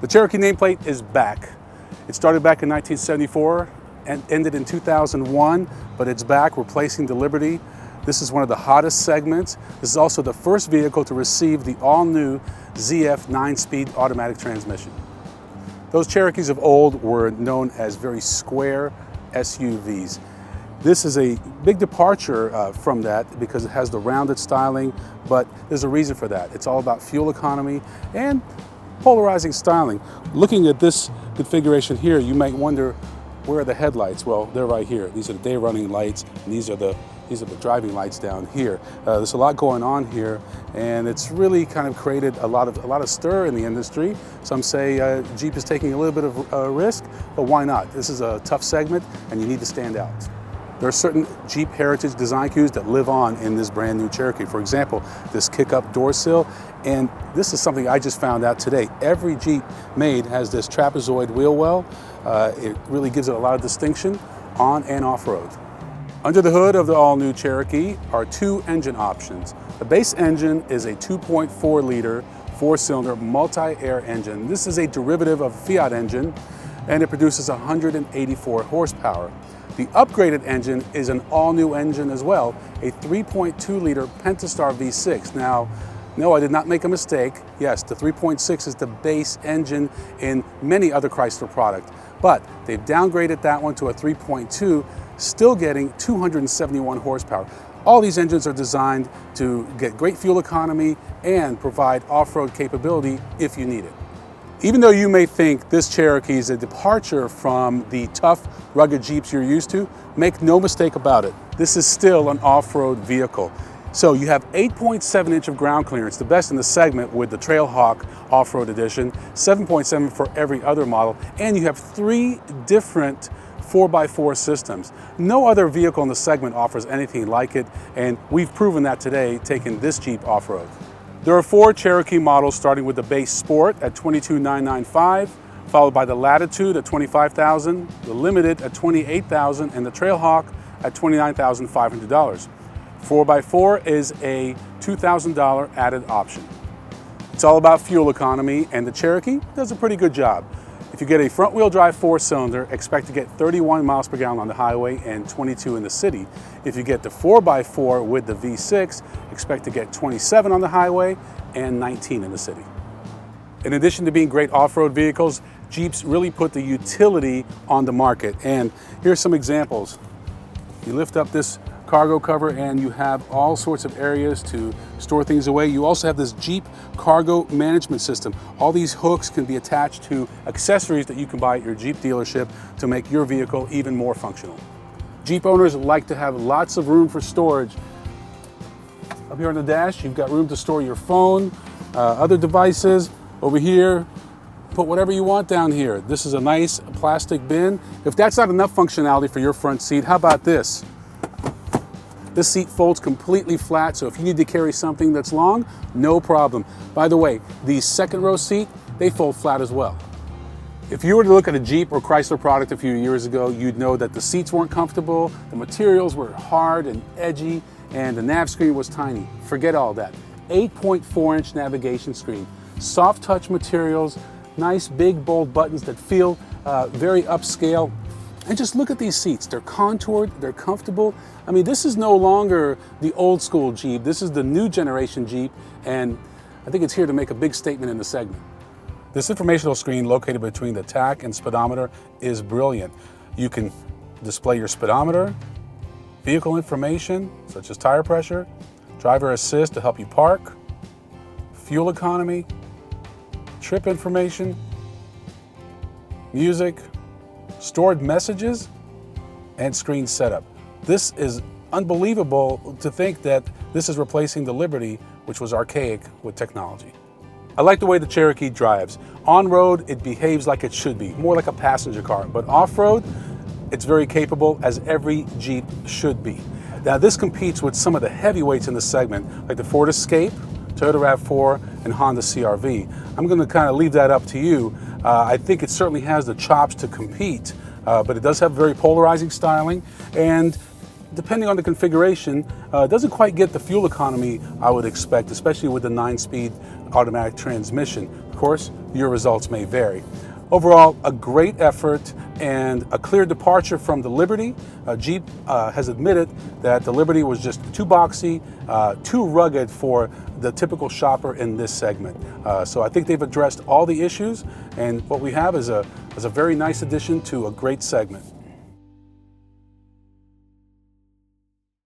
The Cherokee nameplate is back. It started back in 1974 and ended in 2001, but it's back replacing the Liberty. This is one of the hottest segments. This is also the first vehicle to receive the all-new ZF 9-speed automatic transmission. Those Cherokees of old were known as very square SUVs. This is a big departure from that because it has the rounded styling, but there's a reason for that. It's all about fuel economy and polarizing styling. Looking at this configuration here, you might wonder, where are the headlights? Well, they're right here. These are the day running lights, and these are the driving lights down here. There's a lot going on here, and it's really kind of created a lot of stir in the industry. Some say Jeep is taking a little bit of a risk, but why not? This is a tough segment, and you need to stand out. There are certain Jeep heritage design cues that live on in this brand new Cherokee. For example, this kick-up door sill, and this is something I just found out today. Every Jeep made has this trapezoid wheel well. It really gives it a lot of distinction on and off-road. Under the hood of the all-new Cherokee are two engine options. The base engine is a 2.4-liter, four-cylinder multi-air engine. This is a derivative of a Fiat engine, and it produces 184 horsepower. The upgraded engine is an all-new engine as well, a 3.2-liter Pentastar V6. Now, no, I did not make a mistake. Yes, the 3.6 is the base engine in many other Chrysler products, but they've downgraded that one to a 3.2, still getting 271 horsepower. All these engines are designed to get great fuel economy and provide off-road capability if you need it. Even though you may think this Cherokee is a departure from the tough, rugged Jeeps you're used to, make no mistake about it. This is still an off-road vehicle. So you have 8.7 inch of ground clearance, the best in the segment with the Trailhawk Off-Road Edition, 7.7 for every other model, and you have 3 different 4x4 systems. No other vehicle in the segment offers anything like it, and we've proven that today taking this Jeep off-road. There are 4 Cherokee models starting with the base Sport at $22,995, followed by the Latitude at $25,000, the Limited at $28,000, and the Trailhawk at $29,500. 4x4 is a $2,000 added option. It's all about fuel economy, and the Cherokee does a pretty good job. If you get a front-wheel drive 4-cylinder, expect to get 31 miles per gallon on the highway and 22 in the city. If you get the 4x4 with the V6, expect to get 27 on the highway and 19 in the city. In addition to being great off-road vehicles, Jeeps really put the utility on the market. And here's some examples. You lift up this cargo cover and you have all sorts of areas to store things away. You also have this Jeep cargo management system. All these hooks can be attached to accessories that you can buy at your Jeep dealership to make your vehicle even more functional. Jeep owners like to have lots of room for storage. Up here on the dash, you've got room to store your phone, other devices. Over here, put whatever you want down here. This is a nice plastic bin. If that's not enough functionality for your front seat, how about this? This seat folds completely flat, so if you need to carry something that's long, no problem. By the way, the second row seat, they fold flat as well. If you were to look at a Jeep or Chrysler product a few years ago, you'd know that the seats weren't comfortable, the materials were hard and edgy, and the nav screen was tiny. Forget all that. 8.4-inch navigation screen, soft touch materials, nice big bold buttons that feel very upscale. And just look at these seats. They're contoured, they're comfortable. I mean, this is no longer the old school Jeep. This is the new generation Jeep, and I think it's here to make a big statement in the segment. This informational screen located between the tach and speedometer is brilliant. You can display your speedometer, vehicle information such as tire pressure, driver assist to help you park, fuel economy, trip information, music, stored messages, and screen setup. This is unbelievable to think that this is replacing the Liberty, which was archaic with technology. I like the way the Cherokee drives. On-road, it behaves like it should be, more like a passenger car, but off-road, it's very capable, as every Jeep should be. Now, this competes with some of the heavyweights in the segment, like the Ford Escape, Toyota RAV4, and Honda CR-V. I'm going to kind of leave that up to you. I think it certainly has the chops to compete, but it does have very polarizing styling, and depending on the configuration, doesn't quite get the fuel economy I would expect, especially with the 9-speed automatic transmission. Of course, your results may vary. Overall, a great effort and a clear departure from the Liberty. Jeep has admitted that the Liberty was just too boxy, too rugged for the typical shopper in this segment. So I think they've addressed all the issues, and what we have is a very nice addition to a great segment.